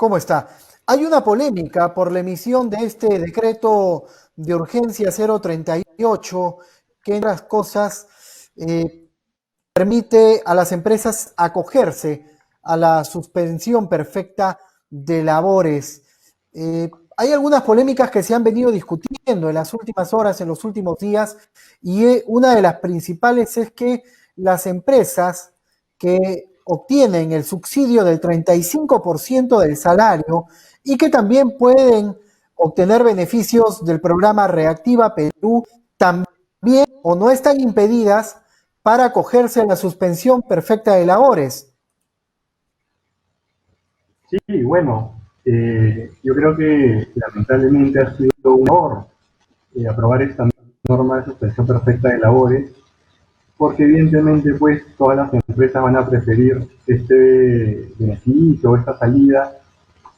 ¿Cómo está? Hay una polémica por la emisión de este decreto de urgencia 038 que, entre otras cosas, permite a las empresas acogerse a la suspensión perfecta de labores. Hay algunas polémicas que se han venido discutiendo en las últimas horas, en los últimos días, y una de las principales es que las empresas que obtienen el subsidio del 35% del salario y que también pueden obtener beneficios del programa Reactiva Perú, también o no están impedidas para acogerse a la suspensión perfecta de labores. Sí, bueno, yo creo que lamentablemente ha sido un error aprobar esta norma de suspensión perfecta de labores, porque evidentemente pues todas las empresas van a preferir este beneficio o esta salida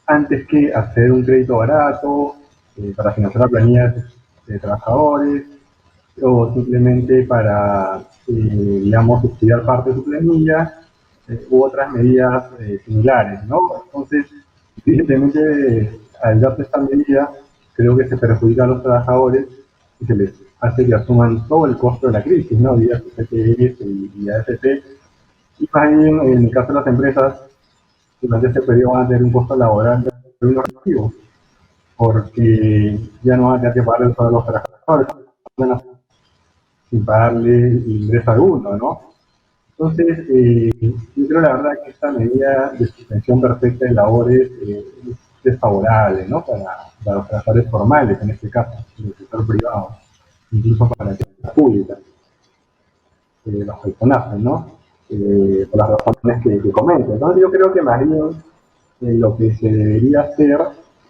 antes que hacer un crédito barato para financiar la planilla de trabajadores o simplemente para, digamos, subsidiar parte de su planilla u otras medidas similares, ¿no? Entonces, evidentemente, al darse esta medida, creo que se perjudica a los trabajadores y se les hace que asuman todo el costo de la crisis, ¿no? Vía CTS y AFP. Y más bien, en el caso de las empresas, durante este periodo van a tener un costo laboral muy negativo, porque ya no van a tener que pagarle a los trabajadores, sin pagarle ingreso alguno, ¿no? Entonces, yo creo la verdad que esta medida de suspensión perfecta de labores es desfavorable, ¿no? Para los trabajadores formales, en este caso, en el sector privado, incluso para la pública, los personajes, ¿no? Por las razones que comento. Entonces, yo creo que más bien lo que se debería hacer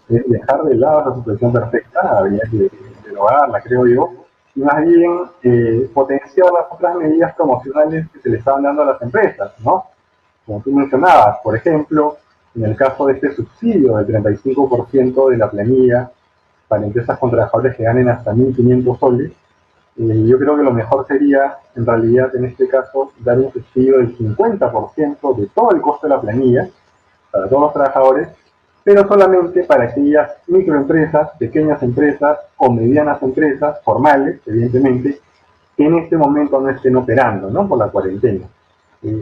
es dejar de lado la suspensión perfecta, habría que derogarla, creo yo, y más bien potenciar las otras medidas promocionales que se le estaban dando a las empresas, ¿no? Como tú mencionabas, por ejemplo, en el caso de este subsidio del 35% de la planilla para empresas con trabajadores que ganen hasta 1.500 soles, yo creo que lo mejor sería, en realidad, en este caso, dar un subsidio del 50% de todo el costo de la planilla para todos los trabajadores, pero solamente para aquellas microempresas, pequeñas empresas o medianas empresas, formales, evidentemente, que en este momento no estén operando, ¿no? Por la cuarentena.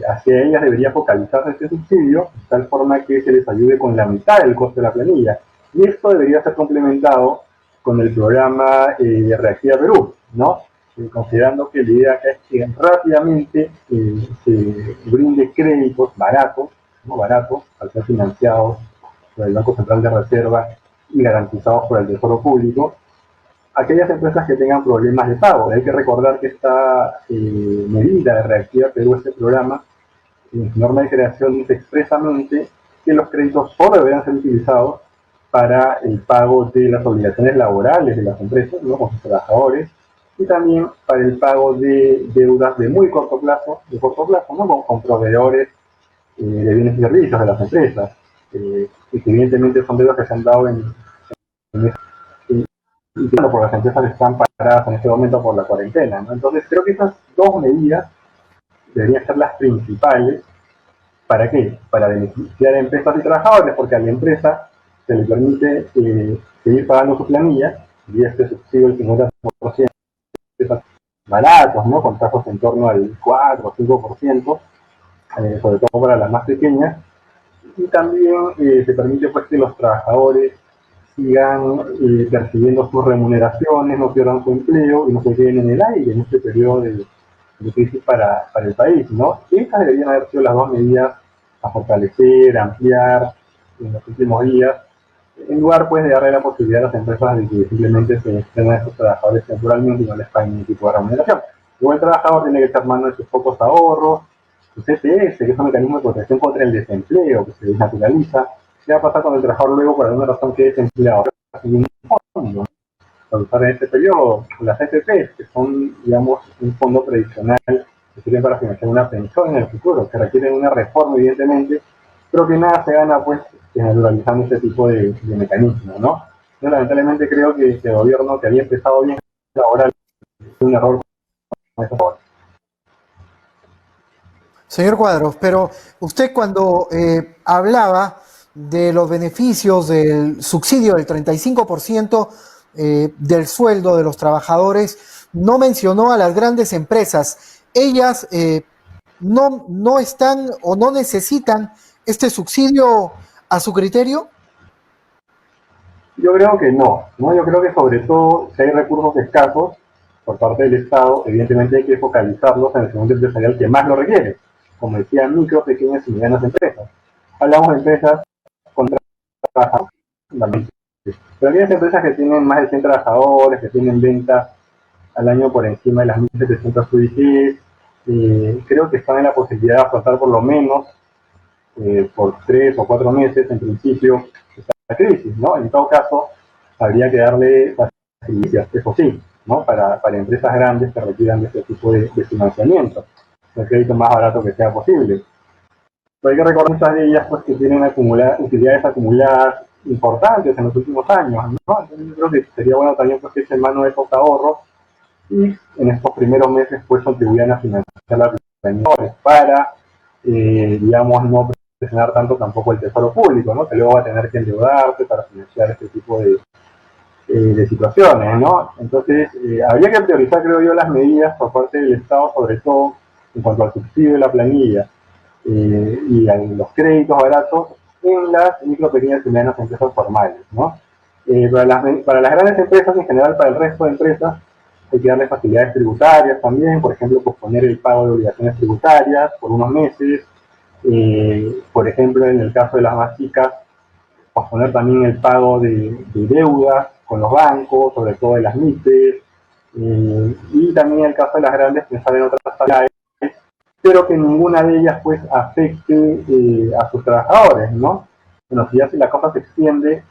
Hacia ellas debería focalizarse este subsidio, de tal forma que se les ayude con la mitad del costo de la planilla. Y esto debería ser complementado con el programa de Reactiva Perú, ¿no? Considerando que la idea acá es que rápidamente se brinde créditos baratos, ¿no? Baratos, al ser financiados por el Banco Central de Reserva y garantizados por el Tesoro Público, aquellas empresas que tengan problemas de pago. Hay que recordar que esta medida de Reactiva Perú, este programa, en su norma de creación dice expresamente que los créditos solo deberán ser utilizados para el pago de las obligaciones laborales de las empresas, ¿no? Con sus trabajadores, y también para el pago de deudas de muy corto plazo, ¿no? Con proveedores de bienes y servicios de las empresas, y que evidentemente son deudas que se han dado y claro, por las empresas que están paradas en este momento por la cuarentena, ¿no? Entonces creo que esas dos medidas deberían ser las principales. ¿Para qué? Para beneficiar a empresas y trabajadores, porque a la empresa se le permite seguir pagando su planilla y este subsidio del 50% baratos, ¿no? Con tasas en torno al 4 o 5%, sobre todo para las más pequeñas, y también se permite pues que los trabajadores sigan percibiendo sus remuneraciones, no pierdan su empleo y no se queden en el aire en este periodo de crisis para el país, ¿no? Estas deberían haber sido las dos medidas a fortalecer, a ampliar en los últimos días, en lugar pues de darle la posibilidad a las empresas de que simplemente se estrenan a estos trabajadores temporalmente y no les paguen ningún tipo de remuneración. Luego el trabajador tiene que echar mano de sus pocos ahorros, su CPS, que es un mecanismo de protección contra el desempleo que se desnaturaliza. ¿Qué va a pasar con el trabajador luego por alguna razón que es desempleado? Un fondo, para usar en este periodo, las AFP, que son, digamos, un fondo tradicional que sirve para financiar una pensión en el futuro, que requieren una reforma, evidentemente, pero que nada se gana, pues, naturalizando este tipo de mecanismos, ¿no? Yo lamentablemente creo que el gobierno, que había empezado bien ahora, es un error con esta forma. Señor Cuadros, pero usted cuando hablaba de los beneficios del subsidio del 35% del sueldo de los trabajadores, no mencionó a las grandes empresas. Ellas no están o no necesitan este subsidio a su criterio. Yo creo que no. Yo creo que sobre todo si hay recursos escasos por parte del Estado, evidentemente hay que focalizarlos en el segmento empresarial que más lo requiere, como decía, micro, pequeñas y medianas empresas. Hablamos de empresas con trabajadores, fundamentalmente. Pero aquellas empresas que tienen más de 100 trabajadores, que tienen ventas al año por encima de las 1.700 UICs, creo que están en la posibilidad de afrontar por lo menos por 3 o 4 meses en principio esta crisis, ¿no? En todo caso, habría que darle facilidades, eso sí, ¿no? Para empresas grandes que requieran de este tipo de financiamiento, el crédito más barato que sea posible. Pero hay que recordar muchas de ellas pues, que tienen utilidades acumuladas importantes en los últimos años, ¿no? Entonces yo creo que sería bueno también pues, que echen mano de esos ahorros y en estos primeros meses pues contribuyan a financiar las pensiones para, digamos, no presionar tanto tampoco el tesoro público, ¿no? Que luego va a tener que endeudarse para financiar este tipo de situaciones, ¿no? Entonces, habría que priorizar, creo yo, las medidas por parte del Estado, sobre todo en cuanto al subsidio de la planilla y a los créditos baratos en las micro, pequeñas y medianas empresas formales, ¿no? Para las grandes empresas, en general, para el resto de empresas, hay que darle facilidades tributarias también, por ejemplo, posponer el pago de obligaciones tributarias por unos meses, por ejemplo, en el caso de las más chicas, posponer también el pago de deudas con los bancos, sobre todo de las MIPES, y también en el caso de las grandes, pensar en otras actividades, pero que ninguna de ellas pues afecte a sus trabajadores, ¿no? Bueno, si ya si la cosa se extiende,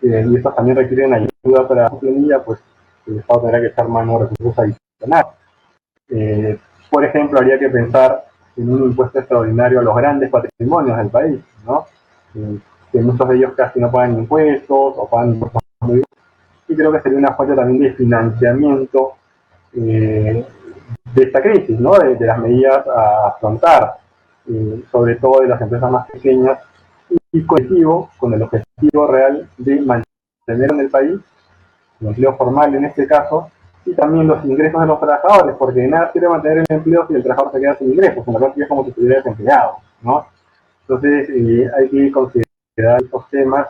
y estos también requieren ayuda para la planilla, pues el Estado tendrá que echar mano de recursos adicionales. Por ejemplo, habría que pensar en un impuesto extraordinario a los grandes patrimonios del país, ¿no? Que muchos de ellos casi no pagan impuestos o pagan impuestos muy bien. Y creo que sería una fuente también de financiamiento de esta crisis, ¿no? De las medidas a afrontar, sobre todo de las empresas más pequeñas y colectivo, con el objetivo real de mantener en el país el empleo formal en este caso, y también los ingresos de los trabajadores, porque de nada sirve mantener el empleo si el trabajador se queda sin ingresos, en la práctica es como si estuviera desempleado, ¿no? Entonces hay que considerar estos temas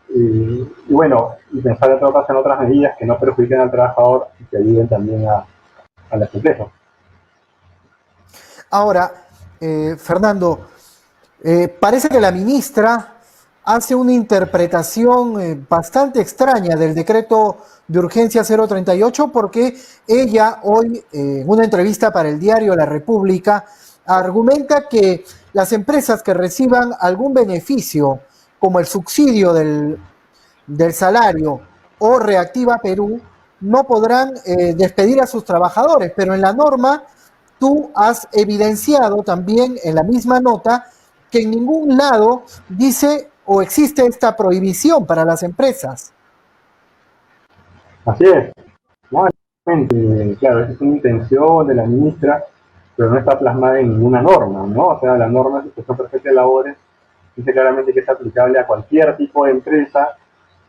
y bueno, y pensar en todo caso en otras medidas que no perjudiquen al trabajador y que ayuden también a las empresas. Ahora, Fernando, parece que la ministra hace una interpretación bastante extraña del decreto de urgencia 038 porque ella hoy, en una entrevista para el diario La República, argumenta que las empresas que reciban algún beneficio, como el subsidio del salario o Reactiva Perú, no podrán despedir a sus trabajadores, pero en la norma tú has evidenciado también en la misma nota que en ningún lado dice o existe esta prohibición para las empresas. Así es, ¿no? Claro, esa es una intención de la ministra, pero no está plasmada en ninguna norma, ¿no? O sea, la norma de situación perfecta de labores dice claramente que es aplicable a cualquier tipo de empresa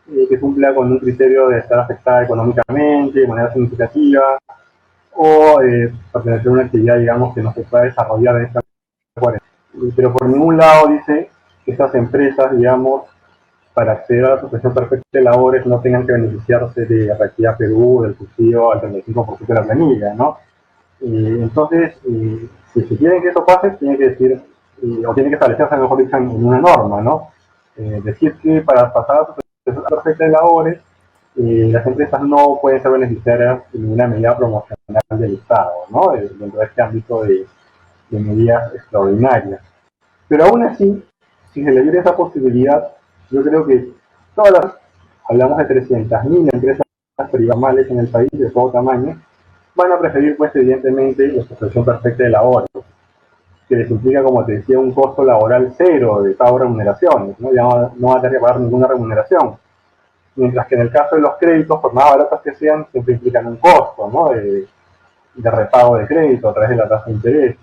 que cumpla con un criterio de estar afectada económicamente, de manera significativa, o pertenecer a una actividad, digamos, que no se pueda desarrollar en esta cuarentena. Pero por ningún lado dice que estas empresas, digamos, para acceder a la protección perfecta de labores no tengan que beneficiarse de Reactiva Perú, del subsidio al 35% de la planilla, ¿no? Entonces, si se quieren que eso pase, tiene que decir, o tiene que establecerse, mejor dicho, en una norma, ¿no? Decir que para pasar a la protección perfecta de labores, las empresas no pueden ser beneficiarias de ninguna medida promocional del Estado, ¿no? Dentro de este ámbito de medidas extraordinarias. Pero aún así, si se le diera esa posibilidad, yo creo que todas las, hablamos de 300.000 empresas privadas en el país de todo tamaño, van a preferir, pues, evidentemente, la protección perfecta de labores, que les implica, como te decía, un costo laboral cero de pago de remuneraciones, ¿no? Ya no va a tener que pagar ninguna remuneración. Mientras que en el caso de los créditos, por más baratos que sean, siempre implican un costo, ¿no? De repago de crédito a través de la tasa de interés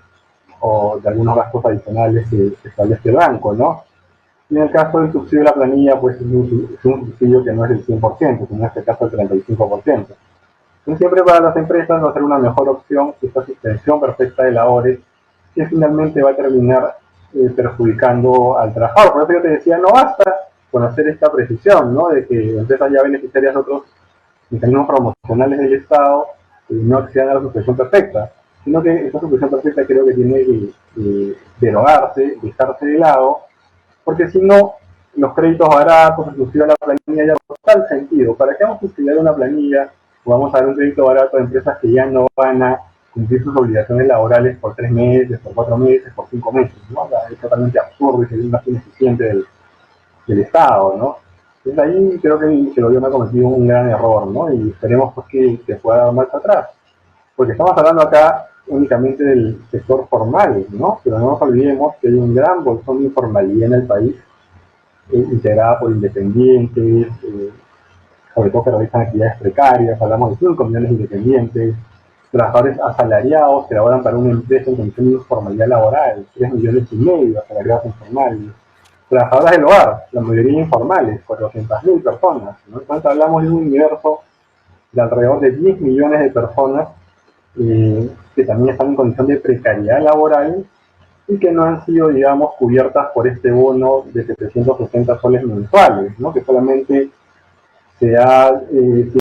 o de algunos gastos adicionales que establece el banco, ¿no? Y en el caso del subsidio de la planilla, pues es un subsidio que no es del 100%, sino en este caso el 35%. Entonces, siempre para las empresas va a ser una mejor opción esta suspensión perfecta de labores, que finalmente va a terminar perjudicando al trabajador. Por eso yo te decía, no basta con hacer esta precisión, ¿no? De que empresas ya beneficiarias de otros mecanismos promocionales del Estado no accedan a la suspensión perfecta, sino que esta suspensión perfecta creo que tiene que derogarse, dejarse de lado, porque si no, los créditos baratos, inclusive a la planilla, ya no tal sentido. ¿Para qué vamos a estudiar una planilla o vamos a dar un crédito barato a empresas que ya no van a cumplir sus obligaciones laborales por 3 meses, por 4 meses, por 5 meses? ¿No? Es totalmente absurdo y sería un gasto ineficiente del Estado, ¿no? Entonces ahí creo que el gobierno ha cometido un gran error, ¿no? Y esperemos pues, que se pueda dar marcha atrás. Porque estamos hablando acá únicamente del sector formal, ¿no? Pero no nos olvidemos que hay un gran bolsón de informalidad en el país, integrada por independientes, sobre todo que realizan actividades precarias. Hablamos de 5 millones de independientes, trabajadores asalariados que laboran para una empresa en condiciones de informalidad laboral, 3 millones y medio asalariados informales, trabajadoras del hogar, la mayoría informales, 400.000 personas, ¿no? Entonces hablamos de un universo de alrededor de 10 millones de personas que también están en condición de precariedad laboral y que no han sido, digamos, cubiertas por este bono de 760 soles mensuales, ¿no? Que solamente se ha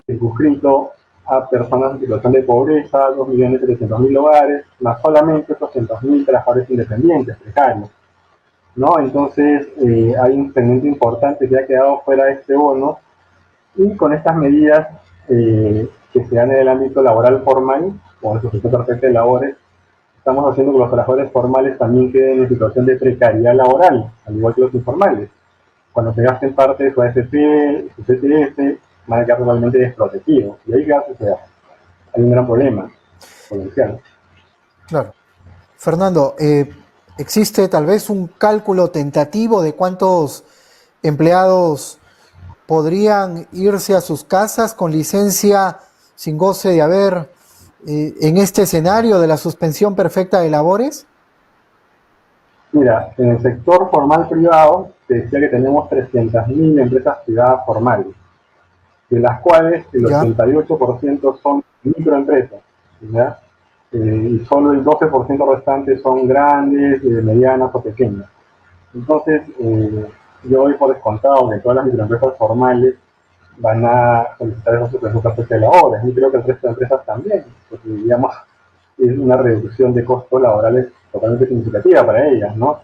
circunscrito a personas en situación de pobreza, 2.700.000 hogares, más solamente 800.000 trabajadores independientes, precarios, ¿no? Entonces hay un segmento importante que ha quedado fuera de este bono, y con estas medidas que se dan en el ámbito laboral formal, como el sujeto perfecto de labores, estamos haciendo que los trabajadores formales también queden en situación de precariedad laboral, al igual que los informales. Cuando se gasten parte de su AFP, su CTF, van a quedar totalmente desprotegidos. Y ahí qué va a suceder. Hay un gran problema potencial. Claro. Fernando, ¿existe tal vez un cálculo tentativo de cuántos empleados podrían irse a sus casas con licencia sin goce de haber en este escenario de la suspensión perfecta de labores? Mira, en el sector formal privado, te decía que tenemos 300.000 empresas privadas formales, de las cuales el ¿Ya? 88% son microempresas, ¿ya? Y solo el 12% restante son grandes, medianas o pequeñas. Entonces, yo doy por descontado que todas las microempresas formales van a solicitar esos superficies de labores, y creo que el resto de empresas también, porque digamos, es una reducción de costos laborales totalmente significativa para ellas, ¿no?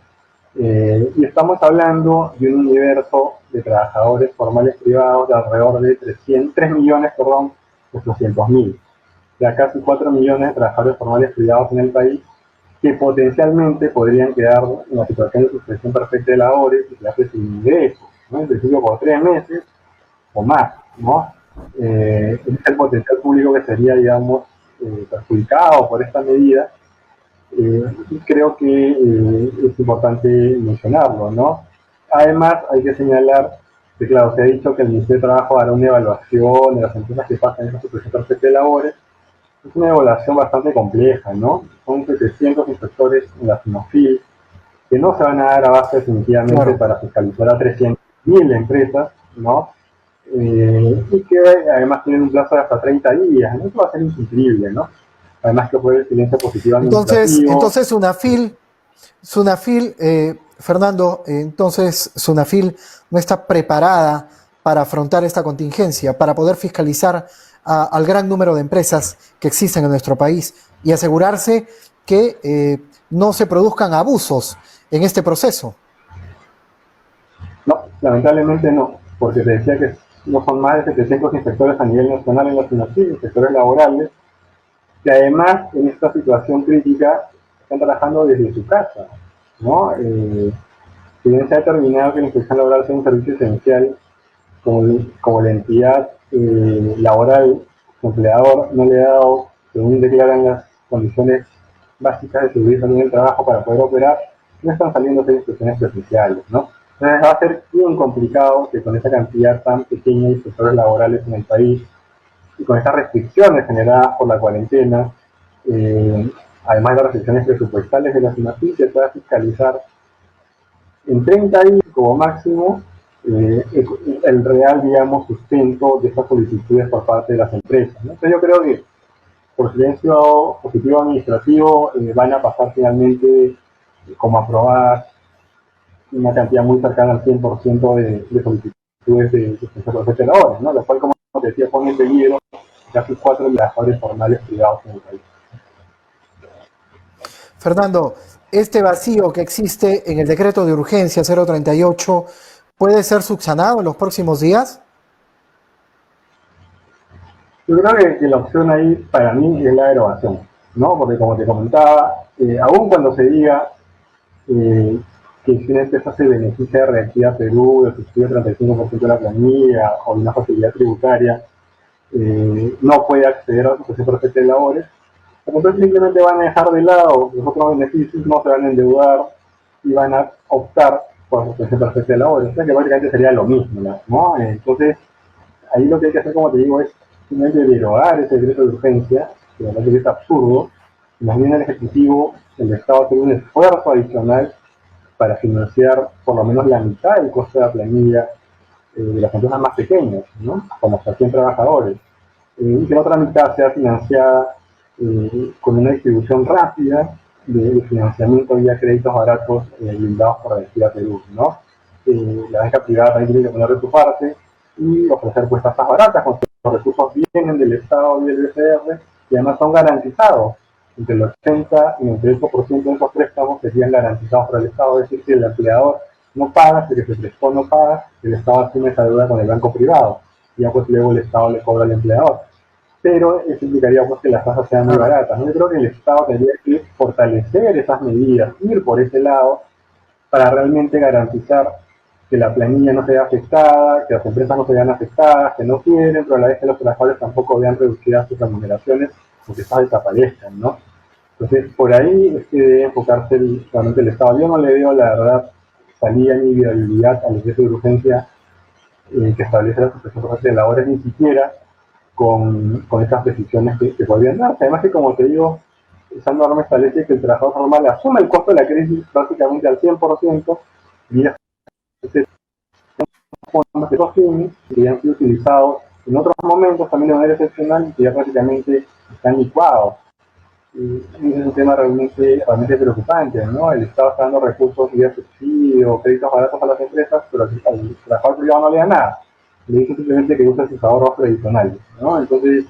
Y estamos hablando de un universo de trabajadores formales privados de alrededor de 3 millones, perdón, 800.000. O sea, casi 4 millones de trabajadores formales privados en el país que potencialmente podrían quedar en la situación de suspensión perfecta de labores y quedarse sin ingresos, ¿no? En principio por 3 meses o más, ¿no? Es el potencial público que sería, digamos, perjudicado por esta medida. Y creo que es importante mencionarlo, ¿no? Además, hay que señalar que, claro, se ha dicho que el Ministerio de Trabajo hará una evaluación de las empresas que pasan esa suspensión perfecta de labores. Es una evaluación bastante compleja, ¿no? Son 700 inspectores en la SINOFIL que no se van a dar abasto definitivamente Claro. para fiscalizar a 300.000 empresas, ¿no? Y que además tienen un plazo de hasta 30 días, ¿no? Eso va a ser incumplible, ¿no? Además que fue el silencio positivo administrativo. Entonces Sunafil, Fernando, entonces Sunafil no está preparada para afrontar esta contingencia, para poder fiscalizar al gran número de empresas que existen en nuestro país y asegurarse que no se produzcan abusos en este proceso. No, lamentablemente no, porque te decía que no son más de 700 inspectores a nivel nacional en la SINOFIL, inspectores laborales, que además en esta situación crítica están trabajando desde su casa, ¿no? Si bien se ha determinado que la inspección laboral sea un servicio esencial, como la entidad laboral, su empleador no le ha dado, según declaran las condiciones básicas de seguridad en el trabajo para poder operar, no están saliendo a hacer inspecciones presenciales, ¿no? Entonces va a ser bien complicado que con esa cantidad tan pequeña de inspectores laborales en el país y con estas restricciones generadas por la cuarentena, además de las restricciones presupuestales de la SINAFIL, se pueda fiscalizar en 30 días como máximo el real, digamos, sustento de estas solicitudes por parte de las empresas, ¿no? Entonces yo creo que por silencio positivo administrativo van a pasar finalmente como aprobadas una cantidad muy cercana al 100% de solicitudes de suspensión de labores, ¿no? Lo cual, como te decía, pone en peligro casi 4 trabajadores formales privados en el país. Fernando, este vacío que existe en el decreto de urgencia 038 puede ser subsanado en los próximos días. Yo creo que la opción ahí para mí es la derogación, ¿no? Porque como te comentaba, aún cuando se diga que si una empresa se beneficia de Reactiva Perú, del subsidio del 35% de la planilla o de una facilidad tributaria, no puede acceder a la suspensión perfecta de labores, entonces simplemente van a dejar de lado los otros beneficios, no se van a endeudar y van a optar por la suspensión perfecta de labores. O sea que básicamente sería lo mismo, ¿no? Entonces, ahí lo que hay que hacer, como te digo, es simplemente derogar ese decreto de urgencia, que la verdad que es absurdo, y más bien el Ejecutivo, el Estado, hacer un esfuerzo adicional para financiar por lo menos la mitad del costo de la planilla de las empresas más pequeñas, ¿no? Como hasta 100 trabajadores, y que la otra mitad sea financiada con una distribución rápida de financiamiento vía créditos baratos blindados por la Reactiva Perú, ¿no? La banca privada también tiene que poner de su parte y ofrecer pues tasas baratas, con los recursos vienen del Estado y del BCR y además son garantizados. Entre el 80 y el 98% de esos préstamos serían garantizados por el Estado, es decir, que el empleador no paga, si el que se prestó no paga, el Estado asume esa deuda con el banco privado, y ya pues luego el Estado le cobra al empleador. Pero eso implicaría pues que las tasas sean muy baratas, ¿no? Yo creo que el Estado tendría que fortalecer esas medidas, ir por ese lado, para realmente garantizar que la planilla no se vea afectada, que las empresas no se vean afectadas, que no quieren, pero a la vez que los trabajadores tampoco vean reducidas sus remuneraciones porque estas desaparezcan, ¿no? Entonces, por ahí es que debe enfocarse realmente el Estado. Yo no le veo, la verdad, salida ni viabilidad al decreto de urgencia que establece la suspensión de labores, ni siquiera con esas decisiones que podrían darse. Además que, como te digo, esa norma establece que el trabajador normal asume el costo de la crisis prácticamente al 100% y estos fondos de los fines que han sido utilizados en otros momentos también de manera excepcional y que ya prácticamente están licuados. Y es un tema realmente preocupante, ¿no? El Estado está dando recursos vía subsidio, créditos baratos a las empresas, pero al trabajador privado no le da nada. Le dice simplemente que usa sus ahorros tradicionales, ¿no? Entonces,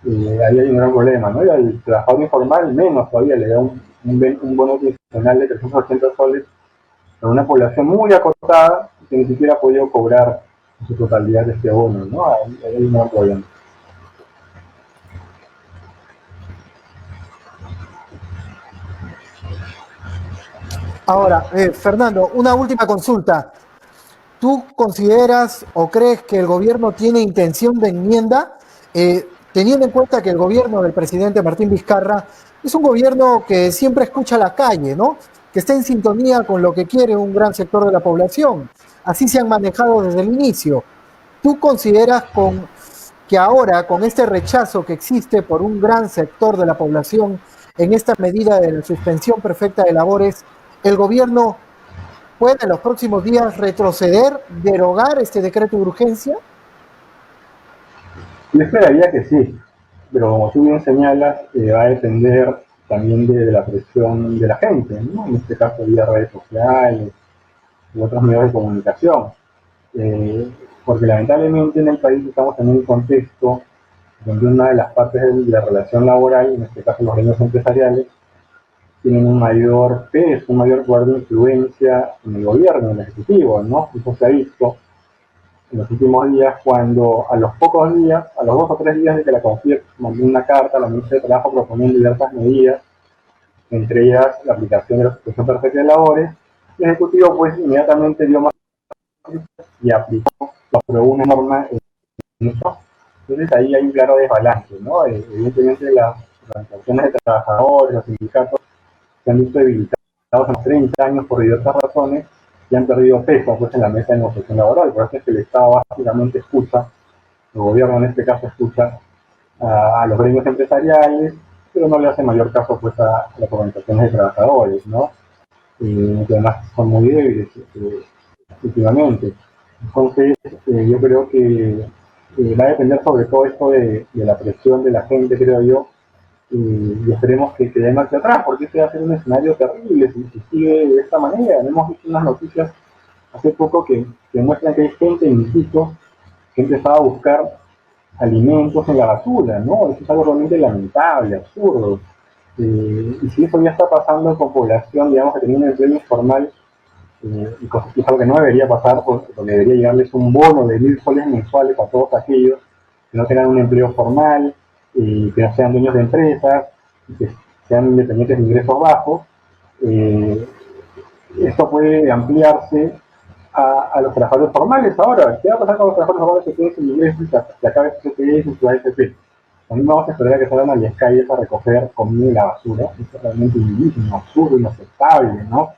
ahí hay un gran problema, ¿no? Y al trabajador informal menos todavía le da un bono adicional de 380 soles a una población muy acotada que ni siquiera ha podido cobrar en su totalidad este bono, ¿no? Ahí hay un gran problema. Ahora, Fernando, una última consulta. ¿Tú consideras o crees que el gobierno tiene intención de enmienda, teniendo en cuenta que el gobierno del presidente Martín Vizcarra es un gobierno que siempre escucha a la calle, ¿no? Que está en sintonía con lo que quiere un gran sector de la población? Así se han manejado desde el inicio. ¿Tú consideras que ahora, con este rechazo que existe por un gran sector de la población en esta medida de la suspensión perfecta de labores, el gobierno puede en los próximos días retroceder, derogar este decreto de urgencia? Yo esperaría que sí, pero como tú bien señalas, va a depender también de la presión de la gente, ¿no? En este caso vía redes sociales y otros medios de comunicación. Porque lamentablemente en el país estamos en un contexto donde una de las partes de la relación laboral, en este caso los gremios empresariales, tienen un mayor peso, un mayor poder de influencia en el gobierno, en el ejecutivo, ¿no? Eso se ha visto en los últimos días cuando a los pocos días, a los 2 o 3 días de que la CONFIEP mandó una carta a la ministra de Trabajo proponiendo diversas medidas, entre ellas la aplicación de la suspensión perfecta de labores, el Ejecutivo pues inmediatamente dio más y aplicó, aprobó una norma en eso. Entonces ahí hay un claro desbalance, ¿no? Evidentemente las organizaciones de trabajadores, los sindicatos se han visto debilitados en los 30 años por diversas razones y han perdido peso pues, en la mesa de negociación laboral. Por eso es que el Estado básicamente escucha, el gobierno en este caso escucha a los gremios empresariales, pero no le hace mayor caso pues, a las organizaciones de trabajadores, ¿no? que además son muy débiles últimamente. Entonces, yo creo que va a depender sobre todo esto de la presión de la gente, creo yo, y esperemos que dé marcha atrás, porque este va a ser un escenario terrible si sigue de esta manera. Hemos visto unas noticias hace poco que muestran que hay gente, insisto, que empezaba a buscar alimentos en la basura, ¿no? Eso es algo realmente lamentable, absurdo. Y si eso ya está pasando con población, digamos, que tenía un empleo informal, y es algo que no debería pasar, porque debería llegarles un bono de 1.000 soles mensuales a todos aquellos que no tengan un empleo formal, que no sean dueños de empresas, que sean independientes de ingresos bajos. Eh, Esto puede ampliarse a los trabajadores formales ahora. ¿Qué va a pasar con los trabajadores formales que tienen su ingreso y que acaben su CPE y su AFP? También vamos a esperar a que salgan a las calles a recoger comida y la basura. Esto es realmente indigno, absurdo, inaceptable, ¿no?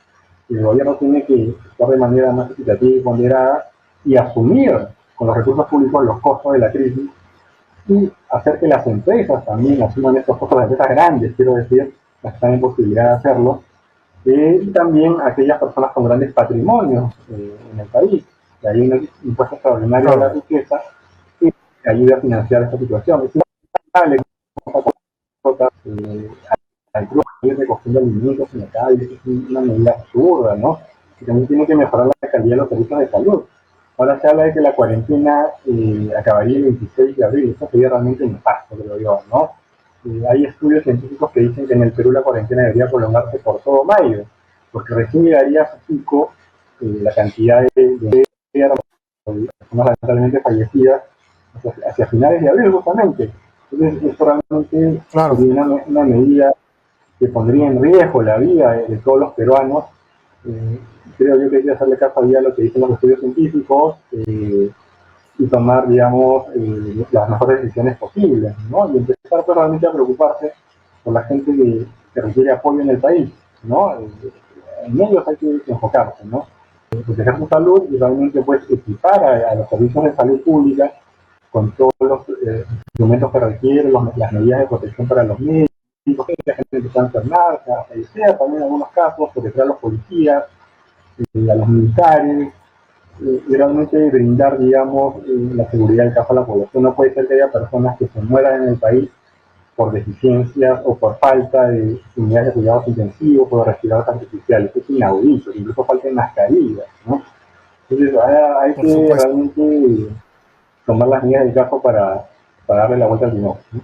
Y el gobierno tiene que actuar de manera más equitativa y ponderada y asumir con los recursos públicos los costos de la crisis y hacer que las empresas también asuman estos costos, las empresas grandes, quiero decir, las que están en posibilidad de hacerlo, y también aquellas personas con grandes patrimonios en el país, que hay un impuesto extraordinario a la riqueza que ayude a financiar esta situación. Es inevitable que al grupo ir recogiendo alimentos en la calle, es una medida absurda, ¿no? Y también tiene que mejorar la calidad de los servicios de salud. Ahora se habla de que la cuarentena acabaría el 26 de abril, eso sería realmente nefasto, creo yo, ¿no? Hay estudios científicos que dicen que en el Perú la cuarentena debería prolongarse por todo mayo, porque recién llegaría a su pico la cantidad de personas lamentablemente fallecidas hacia finales de abril justamente. Entonces esto realmente Claro. sería una medida que pondría en riesgo la vida de todos los peruanos. Eh, Creo yo que hay que hacerle caso a lo que dicen los estudios científicos y tomar, digamos, las mejores decisiones posibles, ¿no? Y empezar pues, realmente a preocuparse por la gente que requiere apoyo en el país, ¿no? En ellos hay que enfocarse, ¿no? Proteger su salud y realmente pues equipar a los servicios de salud pública con todos los instrumentos que requieren, las medidas de protección para los médicos, la gente que está enfermada, a fallecer también en algunos casos, proteger a los policías, a los militares, y realmente brindar, digamos, la seguridad del caso a la población. No puede ser que haya personas que se mueran en el país por deficiencias o por falta de unidades de cuidados intensivos o de respiradores artificiales. Esto es inaudito, incluso faltan mascarillas, ¿no? Entonces hay Por que supuesto. realmente tomar las medidas del caso para darle la vuelta al timón, ¿no?